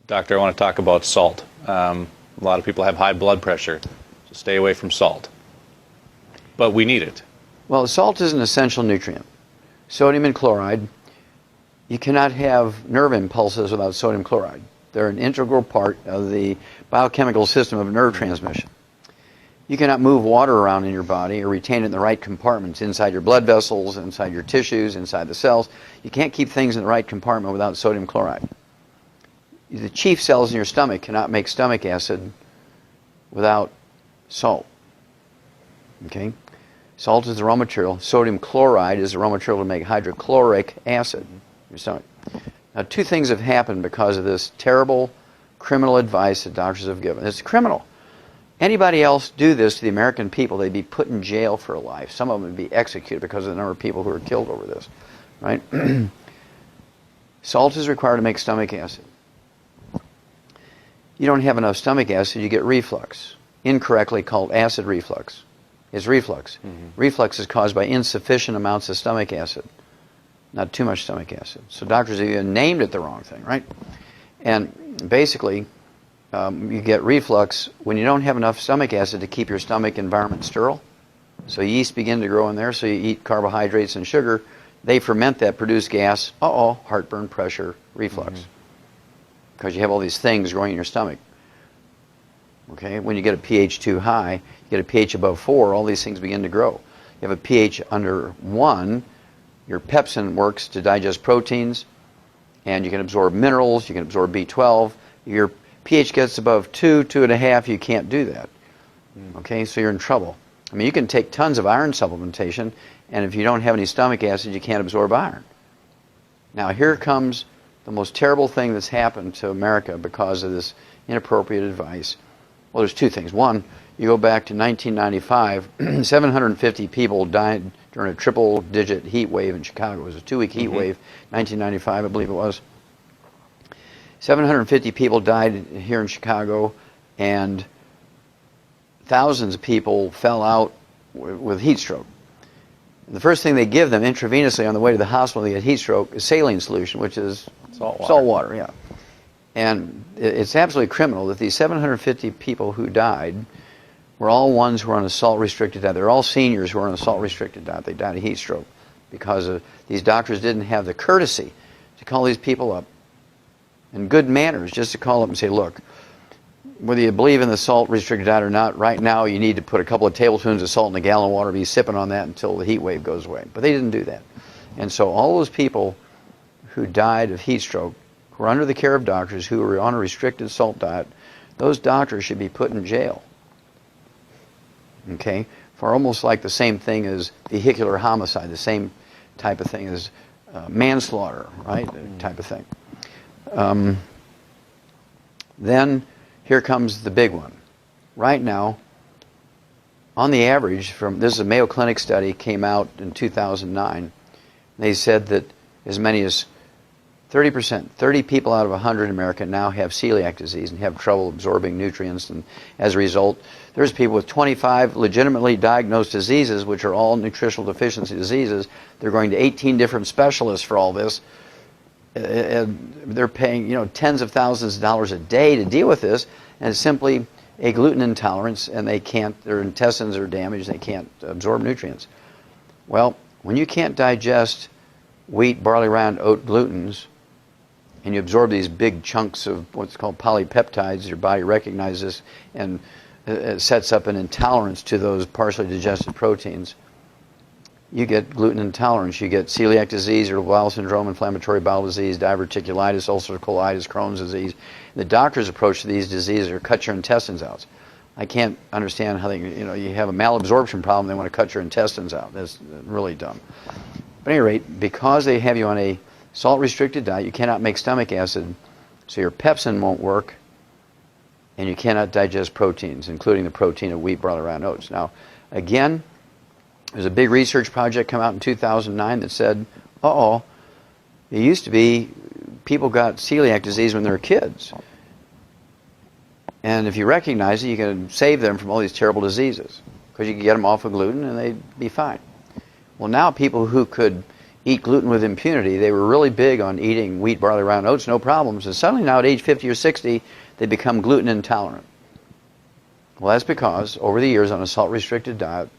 Doctor, I want to talk about salt. A lot of people have high blood pressure, so stay away from salt. But we need it. Well, salt is an essential nutrient. Sodium and chloride. You cannot have nerve impulses without sodium chloride. They're an integral part of the biochemical system of nerve transmission. You cannot move water around in your body or retain it in the right compartments, inside your blood vessels, inside your tissues, inside the cells. You can't keep things in the right compartment without sodium chloride. The chief cells in your stomach cannot make stomach acid without salt. Okay? Salt is the raw material. Sodium chloride is the raw material to make hydrochloric acid in your stomach. Now, two things have happened because of this terrible criminal advice that doctors have given. It's criminal. Anybody else do this to the American people, they'd be put in jail for life. Some of them would be executed because of the number of people who are killed over this. Right? Salt is required to make stomach acid. You don't have enough stomach acid, you get reflux, incorrectly called acid reflux. It's reflux. Reflux is caused by insufficient amounts of stomach acid, not too much stomach acid. So doctors have even named it the wrong thing, right? And basically, you get reflux when you don't have enough stomach acid to keep your stomach environment sterile. So yeast begin to grow in there, so you eat carbohydrates and sugar. They ferment that, produce gas. Heartburn, pressure, reflux. Because you have all these things growing in your stomach. Okay, when you get a pH too high, you get a pH above 4, all these things begin to grow. You have a pH under 1, your pepsin works to digest proteins, and you can absorb minerals, you can absorb B12. Your pH gets above 2, 2.5, you can't do that. Okay, so you're in trouble. I mean, you can take tons of iron supplementation, and if you don't have any stomach acid, you can't absorb iron. Now, here comes the most terrible thing that's happened to America because of this inappropriate advice. Well, there's two things. One, you go back to 1995, 750 people died during a triple-digit heat wave in Chicago. It was a 2-week heat wave, 1995, I believe it was. 750 people died here in Chicago, and thousands of people fell out with heat stroke. The first thing they give them intravenously on the way to the hospital to get heat stroke is saline solution, which is salt water, yeah. And it's absolutely criminal that these 750 people who died were all ones who were on a salt-restricted diet. They're all seniors who were on a salt-restricted diet. They died of heat stroke because these doctors didn't have the courtesy to call these people up and good manners just to call up and say, look, whether you believe in the salt-restricted diet or not, right now you need to put a couple of tablespoons of salt in a gallon of water, be sipping on that until the heat wave goes away. But they didn't do that. And so all those people who died of heat stroke who were under the care of doctors who were on a restricted salt diet, those doctors should be put in jail. Okay? For almost like the same thing as vehicular homicide, the same type of thing as manslaughter, right? Type of thing. Then here comes the big one. Right now, on the average, this is a Mayo Clinic study, came out in 2009. They said that as many as 30%, 30 people out of 100 in America now have celiac disease and have trouble absorbing nutrients, and as a result, there's people with 25 legitimately diagnosed diseases, which are all nutritional deficiency diseases. They're going to 18 different specialists for all this. They're paying, tens of thousands of dollars a day to deal with this, and it's simply a gluten intolerance, and their intestines are damaged, they can't absorb nutrients. Well, when you can't digest wheat, barley, rye, oat glutens, and you absorb these big chunks of what's called polypeptides, your body recognizes and it sets up an intolerance to those partially digested proteins. You get gluten intolerance, you get celiac disease, irritable bowel syndrome, inflammatory bowel disease, diverticulitis, ulcerative colitis, Crohn's disease. The doctor's approach to these diseases are cut your intestines out. I can't understand how you have a malabsorption problem, they want to cut your intestines out. That's really dumb. But at any rate, because they have you on a salt-restricted diet, you cannot make stomach acid, so your pepsin won't work, and you cannot digest proteins, including the protein of wheat, barley, rye, and oats. Now, again, there's a big research project come out in 2009 that said, it used to be people got celiac disease when they were kids. And if you recognize it, you can save them from all these terrible diseases because you can get them off of gluten and they'd be fine. Well, now people who could eat gluten with impunity. They were really big on eating wheat, barley, rye, and oats, no problems. And suddenly now at age 50 or 60, they become gluten intolerant. Well, that's because over the years on a salt-restricted diet,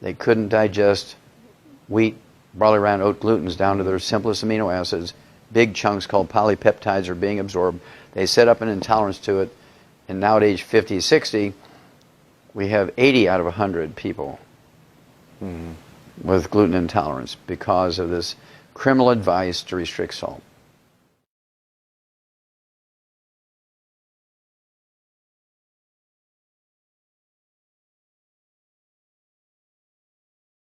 they couldn't digest wheat, barley, rye, and oat glutens down to their simplest amino acids. Big chunks called polypeptides are being absorbed. They set up an intolerance to it. And now at age 50, 60, we have 80 out of 100 people with gluten intolerance because of this criminal advice to restrict salt.